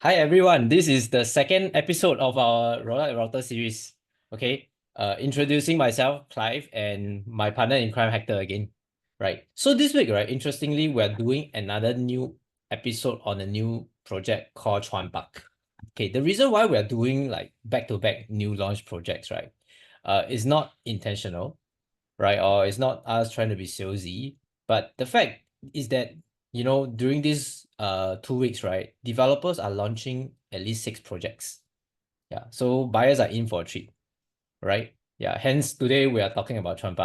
Hi everyone, this is the second episode of our Roulette Realtor series. Okay, introducing myself, Clive, and my partner in crime, Hector again. Right. So this week, right, interestingly, we're doing another new episode on a new project called Chuan. Okay, the reason why we're doing like back-to-back new launch projects, right, is not intentional, right, or it's not us trying to be salesy, but the fact is that during these 2 weeks, right, developers are launching at least 6 projects. Yeah, so buyers are in for a treat, right? Yeah, hence today we are talking about Chuan.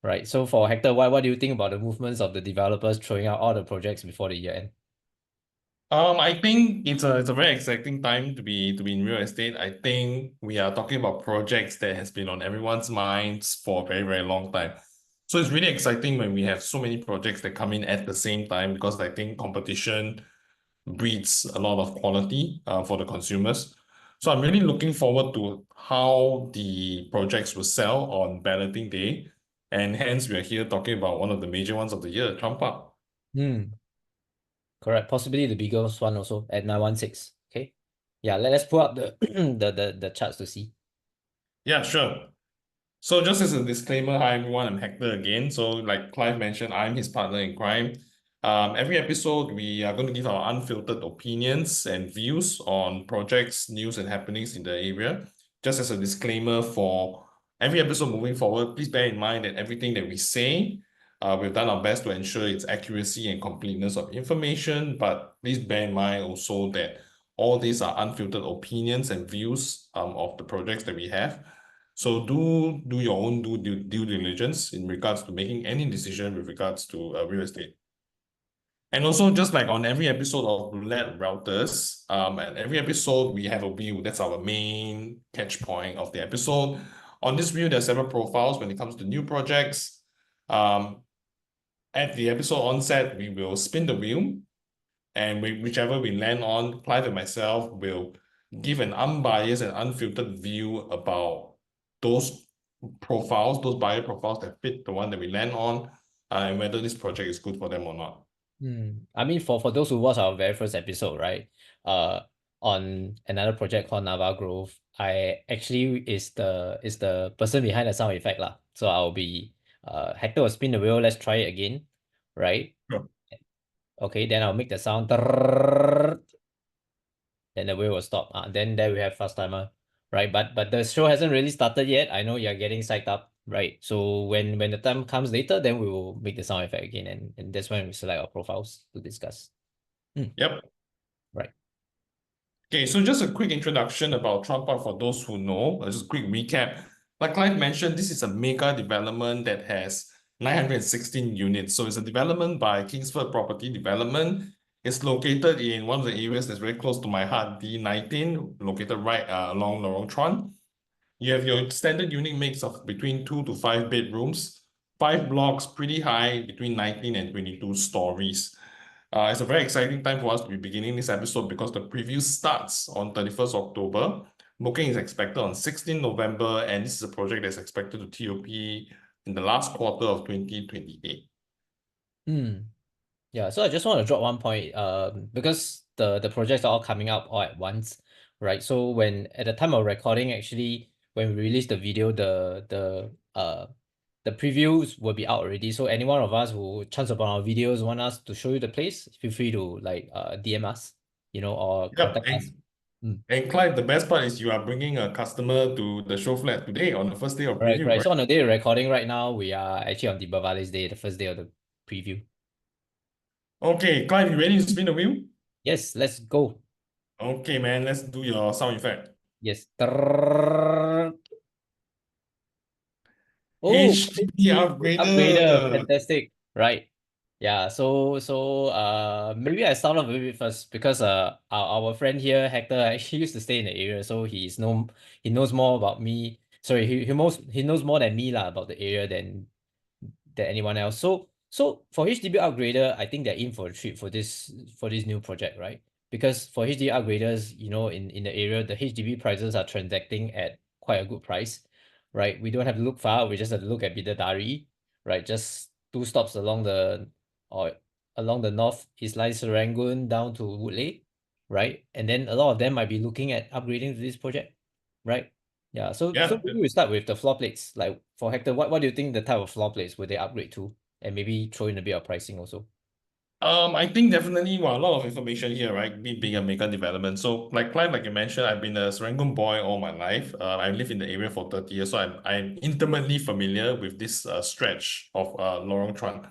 Right? So for Hector, what do you think about the movements of the developers throwing out all the projects before the year end? I think it's a very exciting time to be in real estate. I think we are talking about projects that has been on everyone's minds for a very, very long time. So it's really exciting when we have so many projects that come in at the same time because I think competition breeds a lot of quality for the consumers. So I'm really looking forward to how the projects will sell on balloting day. And hence we are here talking about one of the major ones of the year, Trump Up. Hmm, correct. Possibly the biggest one also at 916. Okay. Yeah, let's pull up the the charts to see. Yeah, sure. So just as a disclaimer, hi everyone, I'm Hector again. So like Clive mentioned, I'm his partner in crime. Every episode, we are going to give our unfiltered opinions and views on projects, news, and happenings in the area. Just as a disclaimer for every episode moving forward, please bear in mind that everything that we say, we've done our best to ensure its accuracy and completeness of information. But please bear in mind also that all these are unfiltered opinions and views of the projects that we have. So do your own due diligence in regards to making any decision with regards to real estate. And also, just like on every episode of Roulette Routers, and every episode we have a view. That's our main catch point of the episode. On this view, there are several profiles when it comes to new projects. Um, at the episode onset, we will spin the wheel, and whichever we land on, Clive and myself will give an unbiased and unfiltered view about those profiles, those buyer profiles that fit the one that we land on, and whether this project is good for them or not. I mean, for those who watched our very first episode, right? Uh, on another project called Nava Grove, I actually is the person behind the sound effect lah. So I'll be Hector will spin the wheel. Let's try it again, right? Sure. Okay, then I'll make the sound. Then the wheel will stop. Then there we have fast timer, right? But the show hasn't really started yet. I know you're getting psyched up, right? So when the time comes later, then we will make the sound effect again, and that's when we select our profiles to discuss. Yep. Right. Okay, so just a quick introduction about Trump Park for those who know, just a quick recap. Like Clive mentioned, this is a mega development that has 916 units. So it's a development by Kingsford Property Development. It's located in one of the areas that's very close to my heart, D19, located right along Lorong Chuan. You have your standard unit mix of between 2 to 5 bedrooms, 5 blocks, pretty high, between 19 and 22 stories. It's a very exciting time for us to be beginning this episode because the preview starts on 31st October. Booking is expected on 16 November, and this is a project that's expected to TOP in the last quarter of 2028. Hmm. Yeah, so I just want to drop one point, because the projects are all coming up all at once, right? So when at the time of recording, actually, when we release the video, the previews will be out already. So any one of us who chance upon our videos want us to show you the place, feel free to like DM us, or Yep, contact us. Mm. and Clive, the best part is you are bringing a customer to the show flat today on the first day of Correct, preview, correct. right? So on the day of recording right now, we are actually on Deepavali's day, the first day of the preview. Okay, Clive, you ready to spin the wheel? Yes, let's go. Okay, man, let's do your sound effect. Yes. Trrrr. Oh, HDB HDB upgrader. upgrader. Fantastic. Right. Yeah, so maybe I start off a bit first because our friend here, Hector, actually used to stay in the area, so he knows more about me. Sorry, he knows more than me lah about the area than anyone else. So for HDB upgrader, I think they're in for a treat for this new project, right? Because for HDB upgraders, in the area, the HDB prices are transacting at quite a good price, right? We don't have to look far, we just have to look at Bidadari, right? Just two stops along the north east line Serangoon down to Woodley, right? And then a lot of them might be looking at upgrading to this project, right? Yeah. So Yeah. maybe we start with the floor plates. Like for Hector, what do you think the type of floor plates would they upgrade to? And maybe throw in a bit of pricing also. I think definitely, well, a lot of information here, right? Me being a mega development. So, like Clive, like you mentioned, I've been a Serangoon boy all my life. I lived in the area for 30 years, so I'm intimately familiar with this stretch of Lorong Chuan.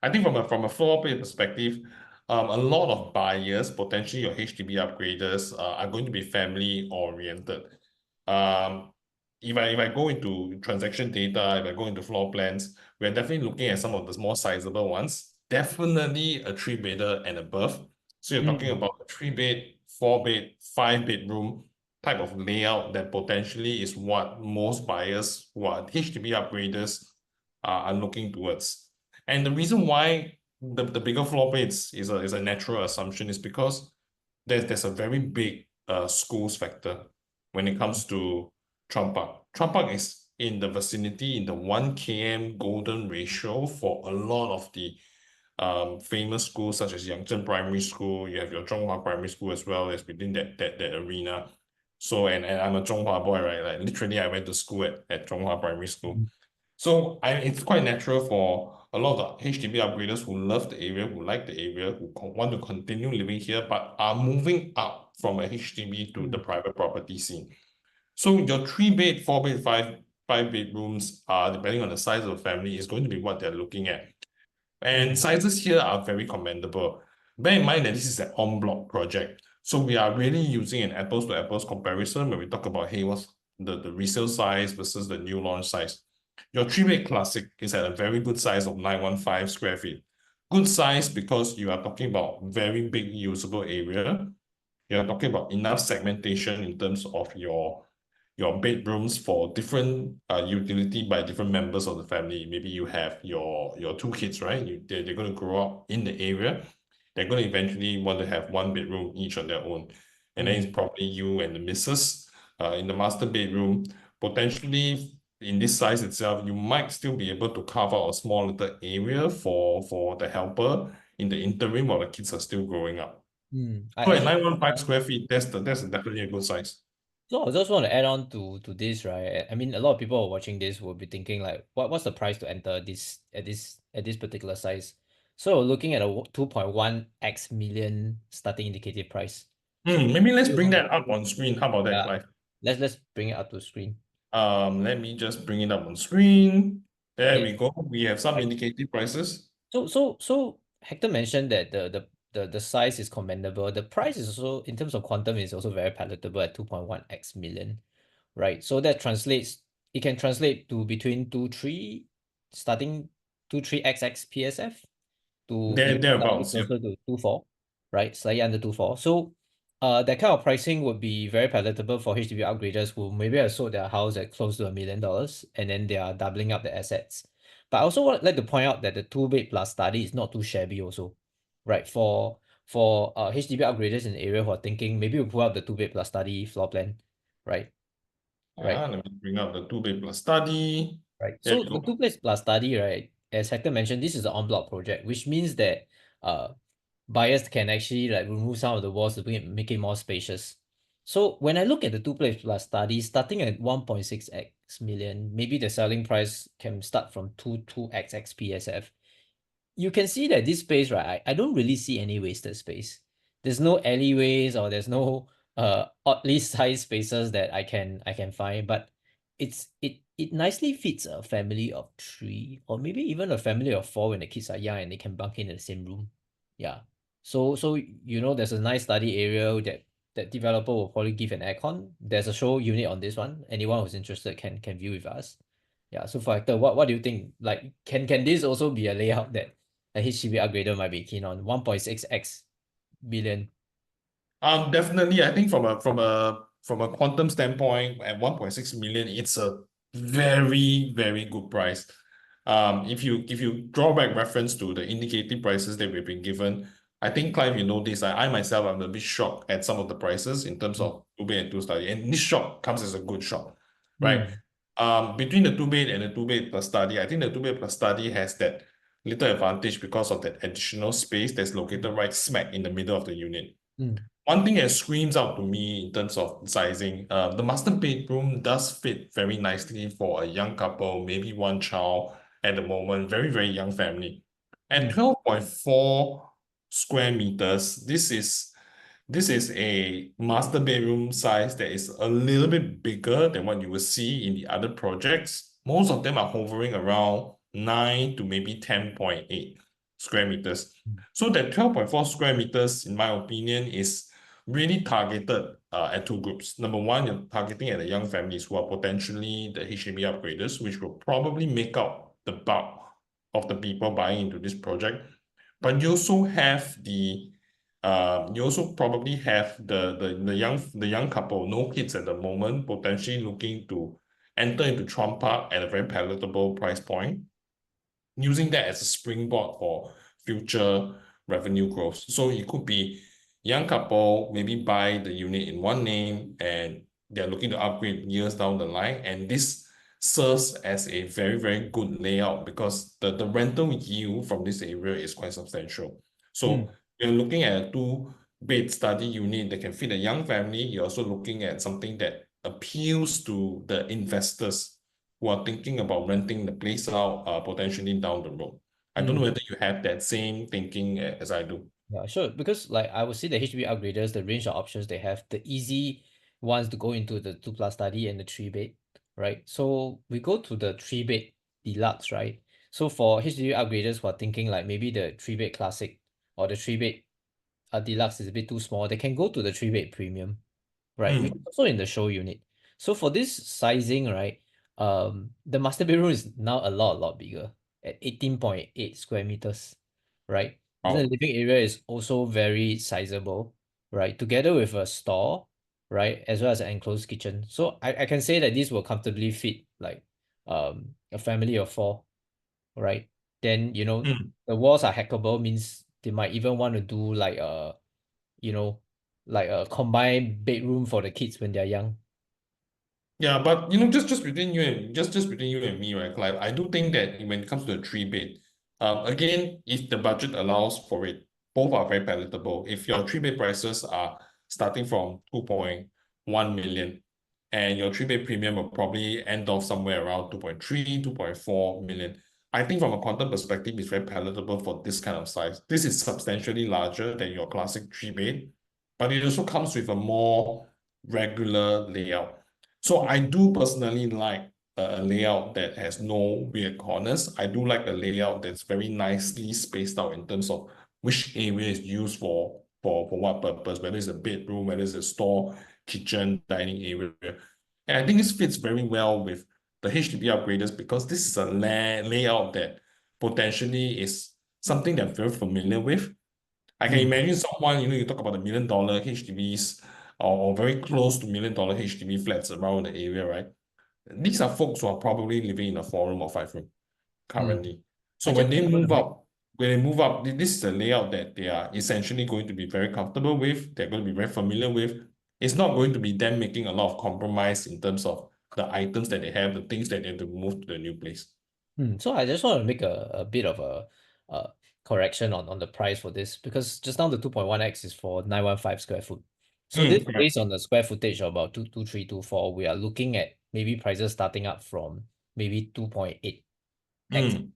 I think from a floor plan perspective, a lot of buyers, potentially your HDB upgraders, are going to be family oriented. Um, if I go into transaction data, if I go into floor plans, we're definitely looking at some of the more sizable ones. Definitely a three bedder and above. So you're talking Mm. about a three bed, four bed, five bedroom type of layout that potentially is what most buyers who are HDB upgraders are looking towards. And the reason why the bigger floor plates is a natural assumption is because there's a very big schools factor when it comes to Chuan Park. Chuan Park is in the vicinity in the 1 km golden ratio for a lot of the famous schools such as Yangzheng Primary School. You have your Zhonghua Primary School as well as within that arena. So and I'm a Zhonghua boy, right? Like literally I went to school at Zhonghua Primary School. Mhm. So it's quite natural for a lot of the HDB upgraders who love the area, who like the area, who want to continue living here, but are moving up from a HDB to the Mm. private property scene. So your three bed, four bed, five bedrooms, depending on the size of the family, is going to be what they're looking at. And Mm. sizes here are very commendable. Bear in mind that this is an en bloc project. So we are really using an apples to apples comparison when we talk about, hey, what's the resale size versus the new launch size. Your three-bed classic is at a very good size of 915 square feet. Good size because you are talking about very big usable area. You're talking about enough segmentation in terms of your bedrooms for different utility by different members of the family. Maybe you have your two kids, right? They're going to grow up in the area. They're going to eventually want to have one bedroom each on their own. And then it's Mm. probably you and the missus in the master bedroom. Potentially in this size itself, you might still be able to carve out a small little area for the helper in the interim while the kids are still growing up. Mm. So I at just 915 square feet, that's definitely a good size. so I just want to add on to this, right? I mean, a lot of people watching this will be thinking like, what's the price to enter this particular size? So we're looking at a 2.1x million starting indicative price. So Maybe let's you bring know, that up on screen. How about that, yeah, Clive? let's bring it up to screen. Let me just bring it up on screen. There we Okay, go. We have some right. indicative prices. So Hector mentioned that the size is commendable. The price is also in terms of quantum is also very palatable at 2.1x million, right? So that translates it can translate to between 2.3 starting 2.3xx PSF to There, even slightly thereabouts. Yep. closer to 2.4, right? Slightly under 2.4. So that kind of pricing would be very palatable for HDB upgraders who maybe have sold their house at close to $1 million and then they are doubling up the assets. But I also would like to point out that the two-bed plus study is not too shabby also, right? For HDB upgraders in the area who are thinking maybe we pull out the two-bed plus study floor plan, right? Right. Let me bring up the 2 bed plus study. Right. There So we the go. two place plus study, right? As Hector mentioned, this is an en bloc project, which means that buyers can actually like remove some of the walls to make it more spacious. So when I look at the two place plus study, starting at 1.6x million, maybe the selling price can start from 2x PSF. You can see that this space, right? I don't really see any wasted space. There's no alleyways or there's no oddly sized spaces that I can find, but it nicely fits a family of three or maybe even a family of four when the kids are young and they can bunk in the same room. Yeah. So there's a nice study area that developer will probably give an aircon. There's a show unit on this one. Anyone who's interested can view with us. Yeah. So for Hector, what do you think? Like, can this also be a layout that a HDB upgrader might be keen on? 1.6x billion. Definitely, I think from a quantum standpoint, at 1.6 million, it's a very, very good price. If you draw back reference to the indicative prices that we've been given, I think Clive, you know this. I myself am a bit shocked at some of the prices in terms Mm. of two bed and two study, and this shock comes as a good shock, right? Mm. Between the two bed and the two bed plus study, I think the two bed plus study has that little advantage because of that additional space that's located right smack in the middle of the unit. Mm. one thing that screams out to me in terms of sizing, the master bedroom does fit very nicely for a young couple, maybe one child at the moment, very, very young family. At Mm, 12.4 square meters, this is a master bedroom size that is a little bit bigger than what you will see in the other projects. Most of them are hovering around 9 to maybe 10.8 square meters. So that 12.4 square meters, in my opinion, is really targeted at two groups. Number one, you're targeting at the young families who are potentially the HDB upgraders, which will probably make up the bulk of the people buying into this project. But you also probably have the young couple, no kids at the moment, potentially looking to enter into Chuan Park at a very palatable price point, using that as a springboard for future revenue growth. So it could be young couple maybe buy the unit in one name and they're looking to upgrade years down the line. And this serves as a very, very good layout because the rental yield from this area is quite substantial. So mm, you're looking at a two-bed study unit that can fit a young family. You're also looking at something that appeals to the investors who are thinking about renting the place out potentially down the road. I don't know mm. whether you have that same thinking as I do. Yeah, sure. Because like I would say the HDB upgraders, the range of options they have, the easy ones to go into the 2+ study and the 3-bed, right? So we go to the 3-bed deluxe, right? So for HDB upgraders who are thinking like maybe the 3-bed classic or the 3-bed deluxe is a bit too small, they can go to the 3-bed premium, right? Which is Mm. also in the show unit. So for this sizing, right, the master bedroom is now a lot bigger at 18.8 square meters, right? Then the Oh. living area is also very sizable, right? Together with a store, right, as well as an enclosed kitchen. So I can say that this will comfortably fit like a family of four, right? Then Mm. the walls are hackable, means they might even want to do like you know, like a combined bedroom for the kids when they're young. Yeah, but just between you and just between you and me, right, Clive? I do think that when it comes to a three bed, again, if the budget allows for it, both are very palatable. If your three bed prices are starting from 2.1 million, and your three bed premium will probably end off somewhere around 2.3, 2.4 million. I think from a quantum perspective, it's very palatable for this kind of size. This is substantially larger than your classic three bed, but it also comes with a more regular layout. So I do personally like a layout that has no weird corners. I do like a layout that's very nicely spaced out in terms of which area is used for what purpose, whether it's a bedroom, whether it's a store, kitchen, dining area. And I think this fits very well with the HDB upgraders because this is a layout that potentially is something that I'm very familiar with. I can Mm, imagine someone, you talk about the $1 million HDBs or very close to $1 million HDB flats around the area, right? These are folks who are probably living in a 4 room or 5 room mm. currently. So I when just they want to move make up, this is a layout that they are essentially going to be very comfortable with. They're going to be very familiar with. It's not going to be them making a lot of compromise in terms of the items that they have, the things that they have to move to the new place. So I just want to make a bit of a correction on the price for this, because just now the 2.1x is for 915 square foot. So this Correct. based on the square footage of about 22324, we are looking at maybe prices starting up from maybe 2.8x, Mm,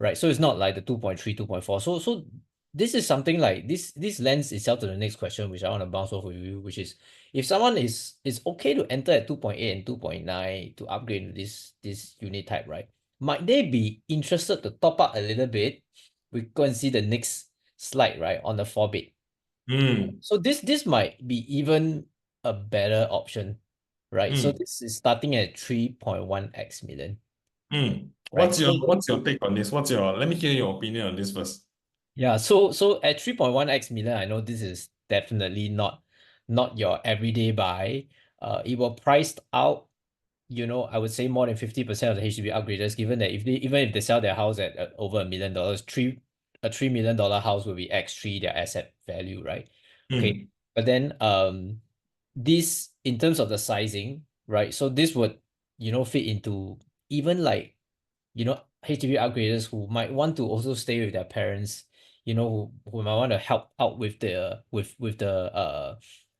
right? So it's not like the 2.3, 2.4. So this is something like this lends itself to the next question, which I want to bounce off with you, which is if someone is okay to enter at 2.8 and 2.9 to upgrade to this unit type, right? Might they be interested to top up a little bit? We go and see the next slide, right? On the 4-bed. mm, So this might be even a better option, right? So mm, this is starting at 3.1x million, mm. right? So What's your take on this? Let me hear your opinion on this first. yeah, so at 3.1x million, I know this is definitely not your everyday buy. It will priced out, I would say more than 50% of the HDB upgraders, given that even if they sell their house at over $1 million, a $3 million house will be X3 their asset value, right? Okay. Mm, But then this in terms of the sizing, right? So this would, fit into even like HDB upgraders who might want to also stay with their parents who might want to help out with the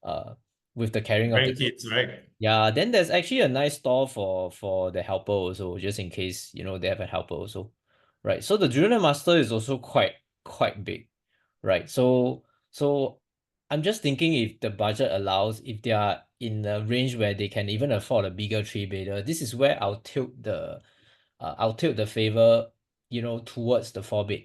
uh with the carrying of the Grandkids, right? yeah, then there's actually a nice store for the helper also, just in case, they have a helper also. Right. So the junior master is also quite big. Right. So I'm just thinking if the budget allows, if they are in a range where they can even afford a bigger three bedder, this is where I'll tilt the favor, towards the four bed.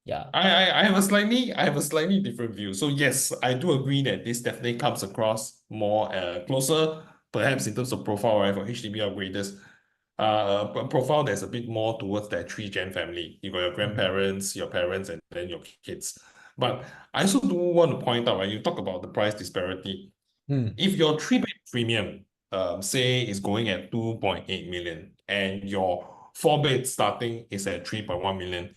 Yeah. I have a slightly different view. So yes, I do agree that this definitely comes across more closer, perhaps in terms of profile, right, for HDB upgraders. A profile that's a bit more towards that three-gen family. You got your Mm, grandparents, your parents, and then your kids. But I also do want to point out, right, you talk about the price disparity. mm, If your three-bed premium, say, is going at 2.8 million and your four-bed starting is at 3.1 million,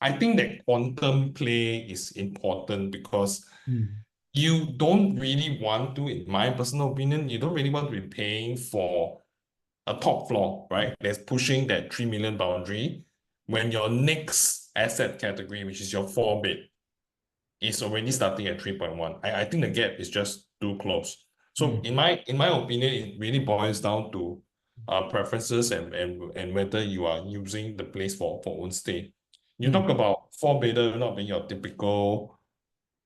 I think that quantum play is important because mm, you don't really want to, in my personal opinion, you don't really want to be paying for a top floor, right? That's pushing that 3 million boundary when your next asset category, which is your four bed, is already starting at 3.1. I think the gap is just too close. So mm, in my opinion, it really boils down to preferences and whether you are using the place for own stay. You mm, talk about four bedder not being your typical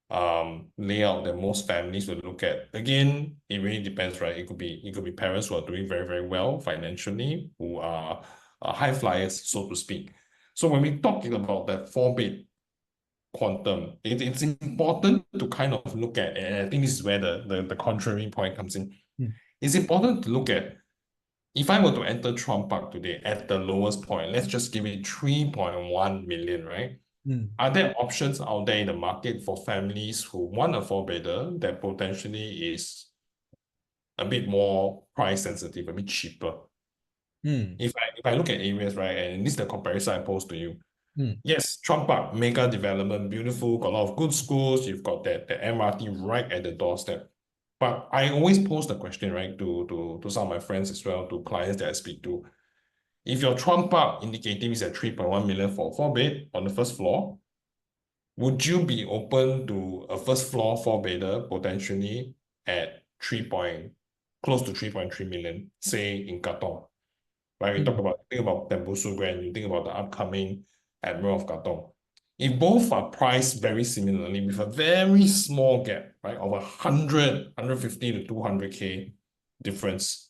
layout that most families would look at. Again, it really depends, right? It could be parents who are doing very, very well financially, who are high flyers, so to speak. So when we talking about that four bed quantum, it's important to kind of look at, and I think this is where the contrary point comes in. mm, It's important to look at if I were to enter Trump Park today at the lowest point, let's just give it 3.1 million, right? mm, Are there options out there in the market for families who want a four-bedder that potentially is a bit more price sensitive, a bit cheaper? mm, If I look at areas, right, and this is the comparison I pose to you. mm, Yes, Trump Park, mega development, beautiful, got a lot of good schools. You've got the MRT right at the doorstep. But I always pose the question, right, to some of my friends as well, to clients that I speak to. If your Trump Park indicating is at 3.1 million for four bed on the first floor, would you be open to a first floor four bedder potentially at 3 point, close to 3.3 million, say in Katong? Right? We talk mm, about think about Tembusu Grand, you think about the upcoming Admiral of Katong. If both are priced very similarly with a very small gap, right, of 150 to 200K difference,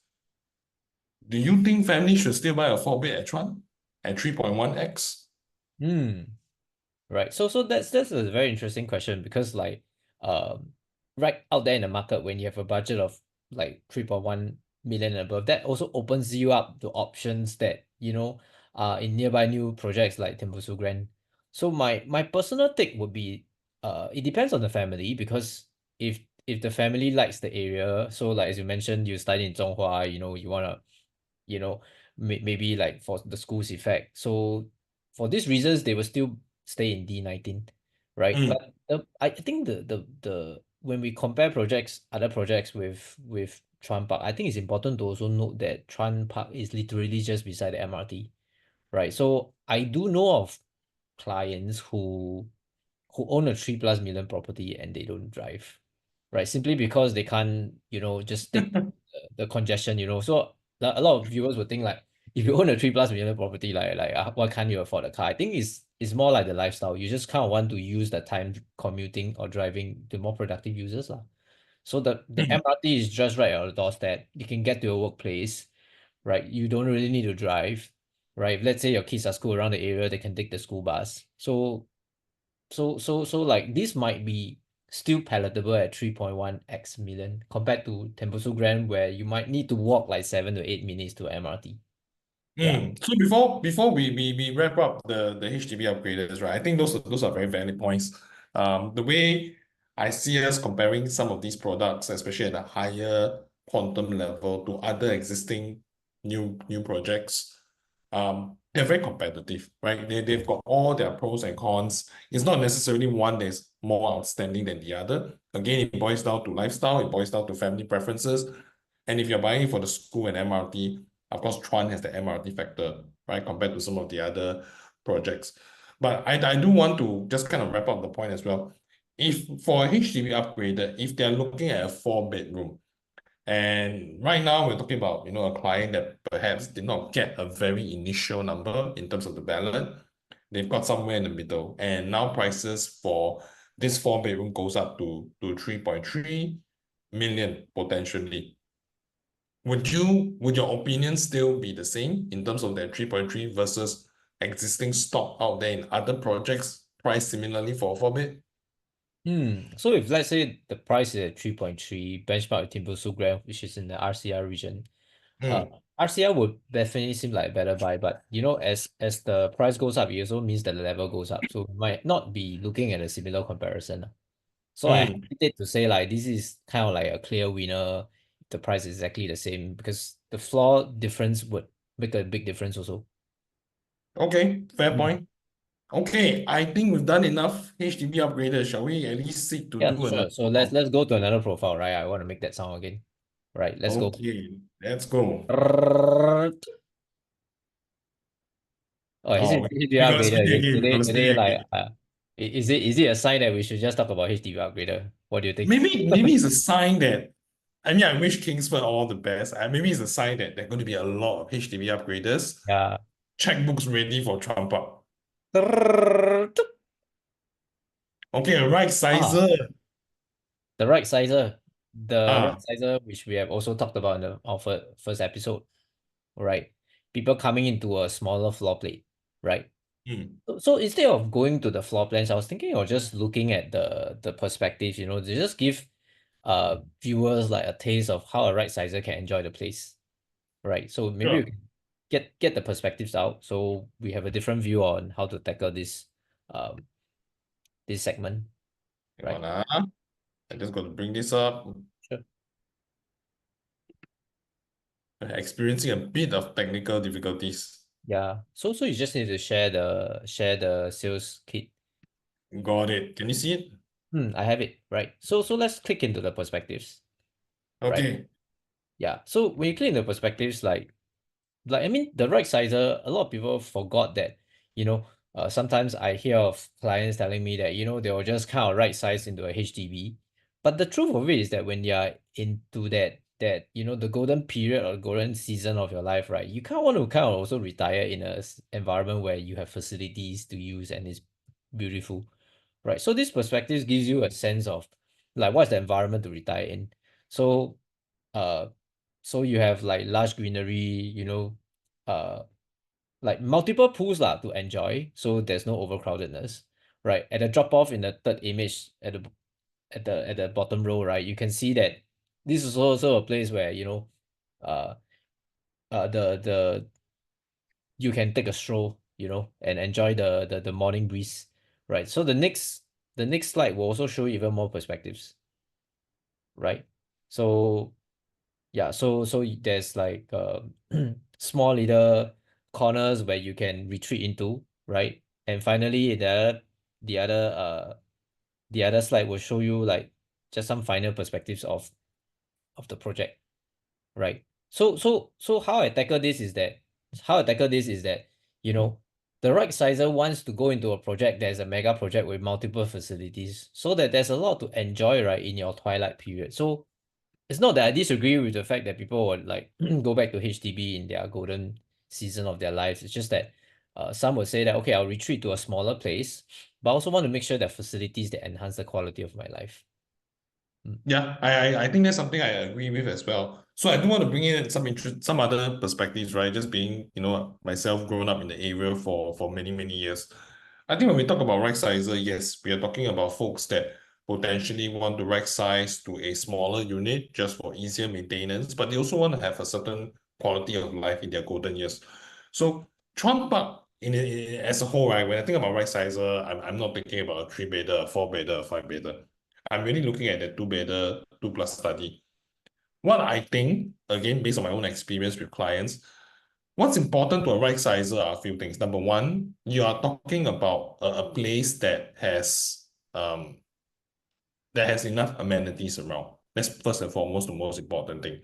do you think families should still buy a four bed at Chuan at 3.1x? mm. Right. So that's a very interesting question because like right out there in the market when you have a budget of like 3.1 million and above, that also opens you up to options that, in nearby new projects like Tembusu Grand. So my personal take would be it depends on the family because if the family likes the area, so like as you mentioned, you study in Zhonghua, you wanna you know, maybe like for the school's effect. So for these reasons, they will still stay in D19, right? Mm, But I think the when we compare projects, other projects with Chuan Park, I think it's important to also note that Chuan Park is literally just beside the MRT, right? So I do know of clients who own a 3+ million property and they don't drive, right? Simply because they can't, just take the congestion, So a lot of viewers would think like, if you own a 3+ million property, why can't you afford a car? I think it's more like the lifestyle. You just kind of want to use the time commuting or driving to more productive users, lah. So the mm, MRT is just right on the doorstep. You can get to your workplace, right? You don't really need to drive, right? If let's say your kids are school around the area, they can take the school bus. So like this might be still palatable at 3.1x million compared to Tembusu Grand where you might need to walk like 7 to 8 minutes to MRT. Yeah. So before we wrap up the HDB upgraders, right? I think those are very valid points. The way I see us comparing some of these products, especially at a higher quantum level to other existing new projects, they're very competitive, right? They've got all their pros and cons. It's not necessarily one that's more outstanding than the other. Again, it boils down to lifestyle, it boils down to family preferences. And if you're buying it for the school and MRT, of course, Chuan has the MRT factor, right, compared to some of the other projects. But I do want to just kind of wrap up the point as well. If for a HDB upgrader, if they're looking at a 4 bedroom, and right now we're talking about, a client that perhaps did not get a very initial number in terms of the ballot. They've got somewhere in the middle. And now prices for this 4 bedroom goes up to 3.3 million potentially. Would your opinion still be the same in terms of that 3.3 versus existing stock out there in other projects priced similarly for a 4 bed? So if let's say the price is at 3.3, benchmark with Timbuktu Grand, which is in the RCR region, uh, Hmm. RCR would definitely seem like a better buy, but as the price goes up, it also means that the level goes up. So we might not be looking at a similar comparison. So I Hmm. hesitate to say like this is kind of like a clear winner if the price is exactly the same because the floor difference would make a big difference also. Okay, fair Mm. point. Okay, I think we've done enough HDB upgraders. Shall we at least seek to Yeah, do sure. another So let's profile? let's go to another profile, right? I want to make that sound again. Right, let's go. Okay, let's go. Oh, is Oh, it we, HDB we gotta upgrader speed again? again. We gotta Today, speed like, again. is it a sign that we should just talk about HDB upgrader? What do you think? Maybe it's a sign that, I mean, I wish Kingsford all the best. Maybe it's a sign that there are going to be a lot of HDB upgraders. Yeah. Checkbooks ready for Trump up. Okay, a right Ah, sizer. the right sizer. The right Ah, sizer, which we have also talked about in our first episode, right? People coming into a smaller floor plate, right? hmm, So instead of going to the floor plans, I was thinking of just looking at the perspective, to just give viewers like a taste of how a right sizer can enjoy the place, right? So maybe we sure. can get the perspectives out so we have a different view on how to tackle um this segment, Hang right? on, I just got to bring this up. Sure. Experiencing a bit of technical difficulties. Yeah. So you just need to share the sales kit. Got it. Can you see it? I have it, right? So let's click into the perspectives, right? Okay. Yeah. So when you click into perspectives, like I mean the right sizer, a lot of people forgot that, you know, sometimes I hear of clients telling me that, they will just kind of right size into a HDB. But the truth of it is that when you're into that, the golden period or golden season of your life, right? You kind of want to kind of also retire in a environment where you have facilities to use and it's beautiful. Right. So this perspective gives you a sense of like what's the environment to retire in. So uh so you have like large greenery, uh like multiple pools lah to enjoy. So there's no overcrowdedness. Right. At the drop off in the third image at the bottom row, right, you can see that this is also a place where, uh the you can take a stroll, and enjoy the morning breeze. Right. So the next slide will also show you even more perspectives, right? So yeah, so there's like small little corners where you can retreat into, right? And finally the other slide will show you like just some final perspectives of the project, right? So how I tackle this is that, the right sizer wants to go into a project that's a mega project with multiple facilities so that there's a lot to enjoy, right, in your twilight period. So it's not that I disagree with the fact that people would like go back to HDB in their golden season of their lives. It's just that some would say that, okay, I'll retreat to a smaller place, but I also want to make sure that facilities that enhance the quality of my life. Mm. Yeah, I think that's something I agree with as well. So I do want to bring in some other perspectives, right? Just being, myself growing up in the area for many, many years. I think when we talk about right sizer, yes, we are talking about folks that potentially want to right size to a smaller unit just for easier maintenance, but they also want to have a certain quality of life in their golden years. So Trump Park as a whole, right? When I think about right sizer, I'm not thinking about a 3 bedder, a 4 bedder, a 5 bedder. I'm really looking at the 2 bedder, 2 plus study. What I think, again, based on my own experience with clients, what's important to a right sizer are a few things. Number one, you are talking about a place that has enough amenities around. That's first and foremost the most important thing.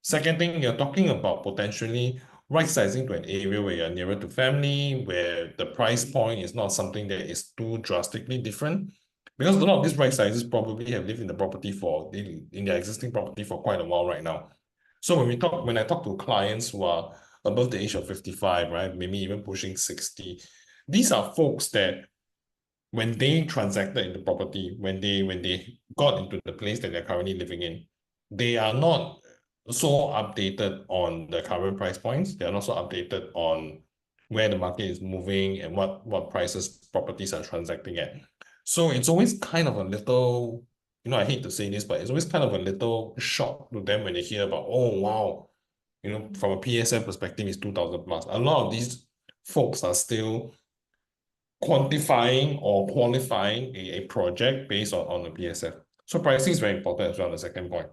Second thing, you're talking about potentially right sizing to an area where you're nearer to family, where the price point is not something that is too drastically different. Because a lot of these right sizes probably have lived in the property in their existing property for quite a while right now. So when I talk to clients who are above the age of 55, right, maybe even pushing 60, these are folks that when they transacted in the property, when they got into the place that they're currently living in, they are not so updated on the current price points. They are not so updated on where the market is moving and what prices properties are transacting at. So it's always kind of a little, I hate to say this, but it's always kind of a little shock to them when they hear about, oh wow, from a PSF perspective, it's 2000 plus. A lot of these folks are still quantifying or qualifying a project based on the PSF. So pricing is very important as well, the second point.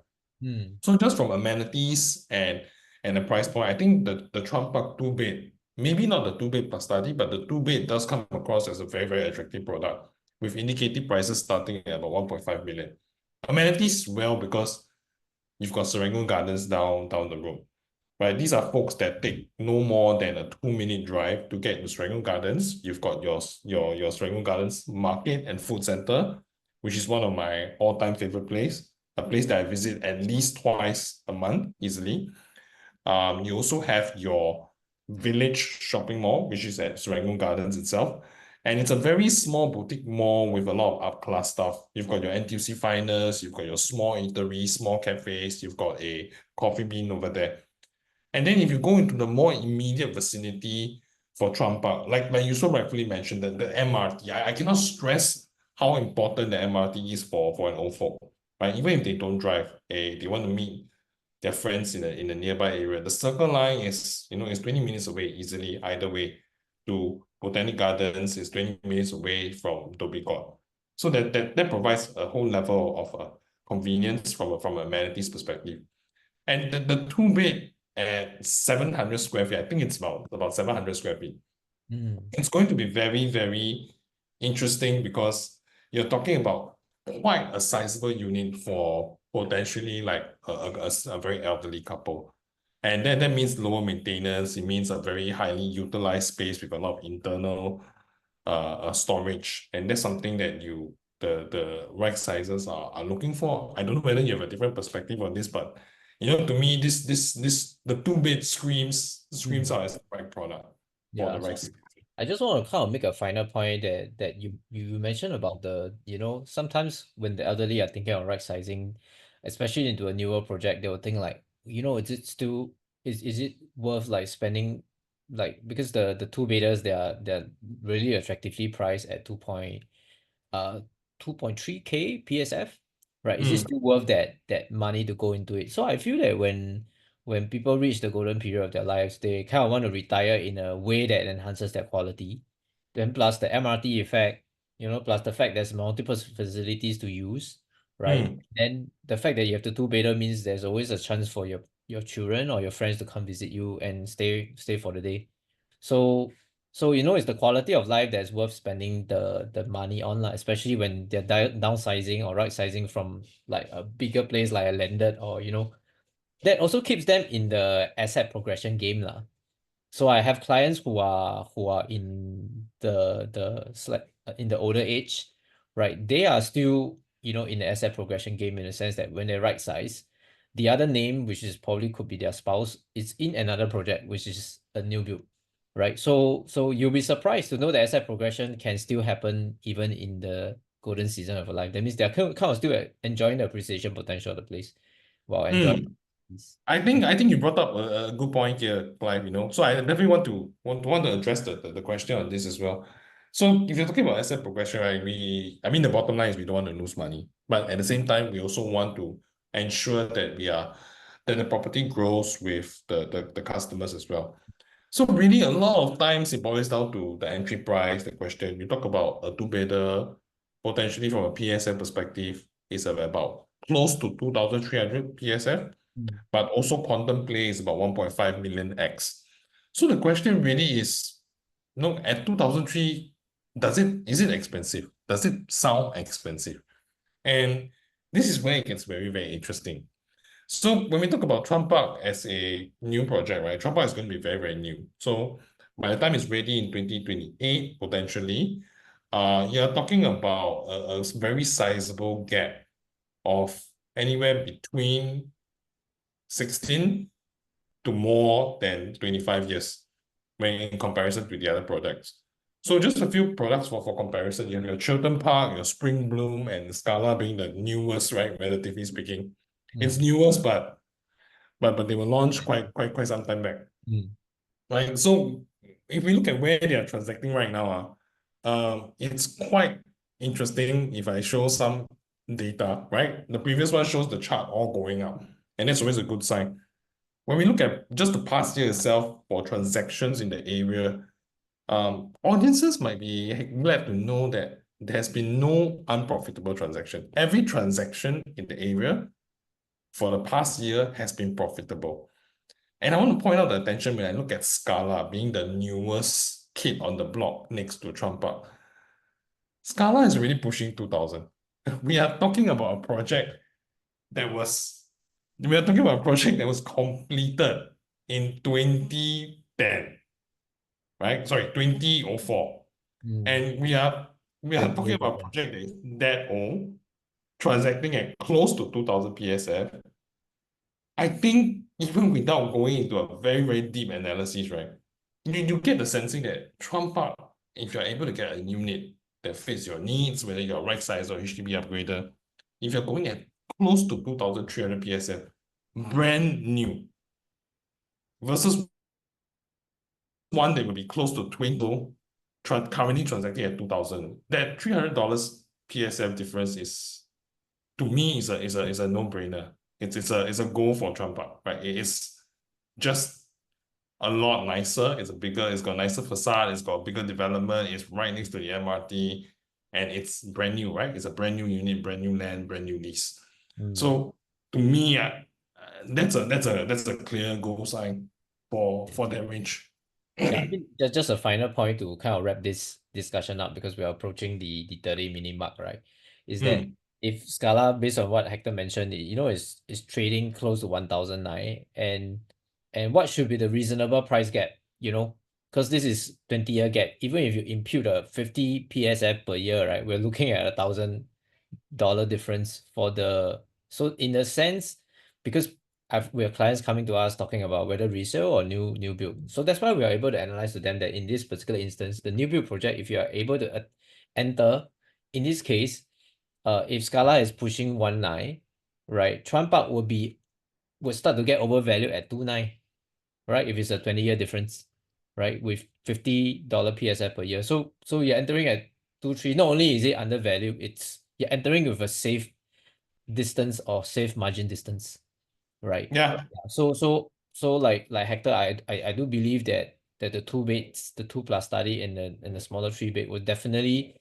Mm. So just from amenities and the price point, I think the Trump Park 2 bed, maybe not the 2 bed plus study, but the 2 bed does come across as a very, very attractive product with indicative prices starting at about 1.5 million. Amenities, well, because you've got Serangoon Gardens down the road, right? These are folks that take no more than a 2-minute drive to get to Serangoon Gardens. You've got your Serangoon Gardens Market and Food Center, which is one of my all-time favorite place, a place that I visit at least twice a month easily. You also have your Village Shopping Mall, which is at Serangoon Gardens itself. And it's a very small boutique mall with a lot of up-class stuff. You've got your NTUC Finest, you've got your small eateries, small cafes, you've got a coffee bean over there. And then if you go into the more immediate vicinity for Trump Park, like you so rightfully mentioned, the MRT, I cannot stress how important the MRT is for an old folk, right? Even if they don't drive, they want to meet their friends in the nearby area. The Circle Line is 20 minutes away easily either way to Botanic Gardens is 20 minutes away from Dhoby Ghaut. So that provides a whole level of convenience from an amenities perspective. And the 2 bed at 700 square feet, I think it's about 700 square feet. Mm. It's going to be very, very interesting because you're talking about quite a sizable unit for potentially like a very elderly couple. And that means lower maintenance. It means a very highly utilized space with a lot of internal storage. And that's something that the right sizes are looking for. I don't know whether you have a different perspective on this, but to me, the 2 bed screams Mm. out as the right product for Yeah, the so right. I just want to kind of make a final point that you mentioned about sometimes when the elderly are thinking of right sizing, especially into a newer project, they will think like, is it still is it worth like spending like because the two betas they're really attractively priced at uh 2.3K PSF, right? Is it Mm, still worth that money to go into it? So I feel that when people reach the golden period of their lives, they kind of want to retire in a way that enhances their quality. Then plus the MRT effect, plus the fact there's multiple facilities to use, right? mm, Then the fact that you have the two beta means there's always a chance for your children or your friends to come visit you and stay for the day. So it's the quality of life that's worth spending the money on, like, especially when they're downsizing or right sizing from like a bigger place like a landed or that also keeps them in the asset progression game lah. So I have clients who are in in the older age, right? They are still, in the asset progression game in the sense that when they right size, the other name, which is probably could be their spouse, is in another project, which is a new build, right? So you'll be surprised to know that asset progression can still happen even in the golden season of a life. That means they're kind of still enjoying the appreciation potential of the place while enjoying mm. this. I think you brought up a good point here, Clive. So I definitely want to address the question on this as well. So if you're talking about asset progression, right, I mean the bottom line is we don't want to lose money, but at the same time we also want to ensure that the property grows with the customers as well. So really a lot of times it boils down to the entry price, the question. You talk about a two-bedder, potentially from a PSF perspective, is about close to 2,300 PSF, Mm. but also quantum play is about 1.5 million X. So the question really is, at 2003, is it expensive? Does it sound expensive? And this is where it gets very, very interesting. So when we talk about Chuan Park as a new project, right? Chuan Park is going to be very, very new. So by the time it's ready in 2028, potentially, you're talking about a very sizable gap of anywhere between 16 to more than 25 years when in comparison to the other products. So just a few products for comparison. You have your Chiltern Park, your Spring Bloom, and Scala being the newest, right? Relatively speaking. It's Mm. newest, but they were launched quite some time back. Mm. Right. So if we look at where they are transacting right now, it's quite interesting if I show some data, right? The previous one shows the chart all going up, and that's always a good sign. When we look at just the past year itself for transactions in the area, audiences might be glad to know that there has been no unprofitable transaction. Every transaction in the area for the past year has been profitable. And I want to point out the attention when I look at Scala being the newest kid on the block next to Trump Park. Scala is really pushing 2000. We are talking about a project that was we are talking about a project that was completed in 2010, right? Sorry, 2004. Mm. And we are 20 talking years about a difference. project that is that old, transacting at close to 2000 PSF. I think even without going into a very, very deep analysis, right, you get the sensing that Trump Park, if you're able to get a unit that fits your needs, whether you're right size or HDB upgrader, if you're going at close to 2,300 PSF, brand new, versus one that would be close to 20, currently transacting at 2,000, that $300 PSF difference is, to me, is a no-brainer. It's a goal for Trump Park, right? It is just a lot nicer. It's got a nicer facade, it's got bigger development, it's right next to the MRT, and it's brand new, right? It's a brand new unit, brand new land, brand new lease. Mm. So to me, that's a clear goal sign for that range. Yeah, I mean, just a final point to kind of wrap this discussion up because we are approaching the 30-minute mark, right? Is that Mm. if Scala, based on what Hector mentioned, is trading close to 1,009, and what should be the reasonable price gap, because this is 20-year gap. Even if you impute a 50 PSF per year, right, we're looking at $1,000 difference for the. So in a sense, because we have clients coming to us talking about whether resale or new build. So that's why we are able to analyze to them that in this particular instance, the new build project, if you are able to enter, in this case, if Scala is pushing 19, right, Chuan Park would start to get overvalued at 29, right? If it's a 20-year difference, right, with $50 PSF per year. So you're entering at 23. Not only is it undervalued, you're entering with a safe distance or safe margin distance, right? Yeah, Yeah. So like Hector, I do believe that the two beds, the 2+ study and the smaller 3-bed would definitely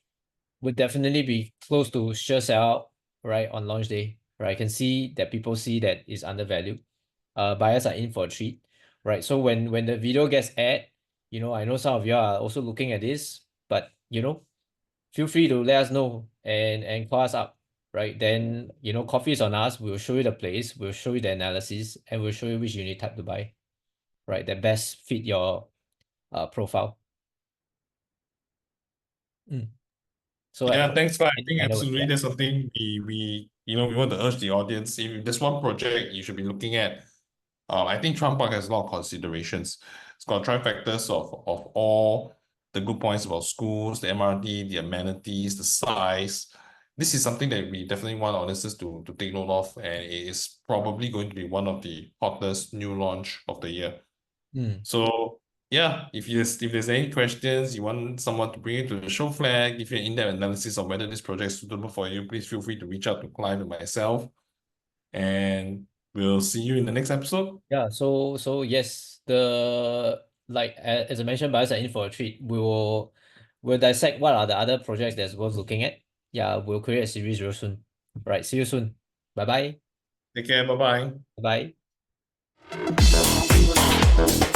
be close to sure sell out, right, on launch day. Right. I can see that people see that it's undervalued. Buyers are in for a treat. Right. So when the video gets aired, I know some of you are also looking at this, but feel free to let us know and call us up, right? Then coffee is on us. We'll show you the place, we'll show you the analysis, and we'll show you which unit type to buy, right? That best fit your profile. Mm. So yeah, thanks, Clive. I any think final word? absolutely Yeah. that's something we want to urge the audience. If there's one project you should be looking at, I think Trump Park has a lot of considerations. It's got trifectas of all the good points about schools, the MRT, the amenities, the size. This is something that we definitely want audiences to take note of, and it is probably going to be one of the hottest new launch of the year. Mm. So yeah, if there's any questions, you want someone to bring it to the show flag, give you an in-depth analysis of whether this project is suitable for you, please feel free to reach out to Clive and myself, and we'll see you in the next episode. Yeah. So yes, as I mentioned, buyers are in for a treat. We'll dissect what are the other projects that's worth looking at. Yeah, we'll create a series real soon. Right. See you soon. Bye bye. Take care. Bye bye. Bye bye.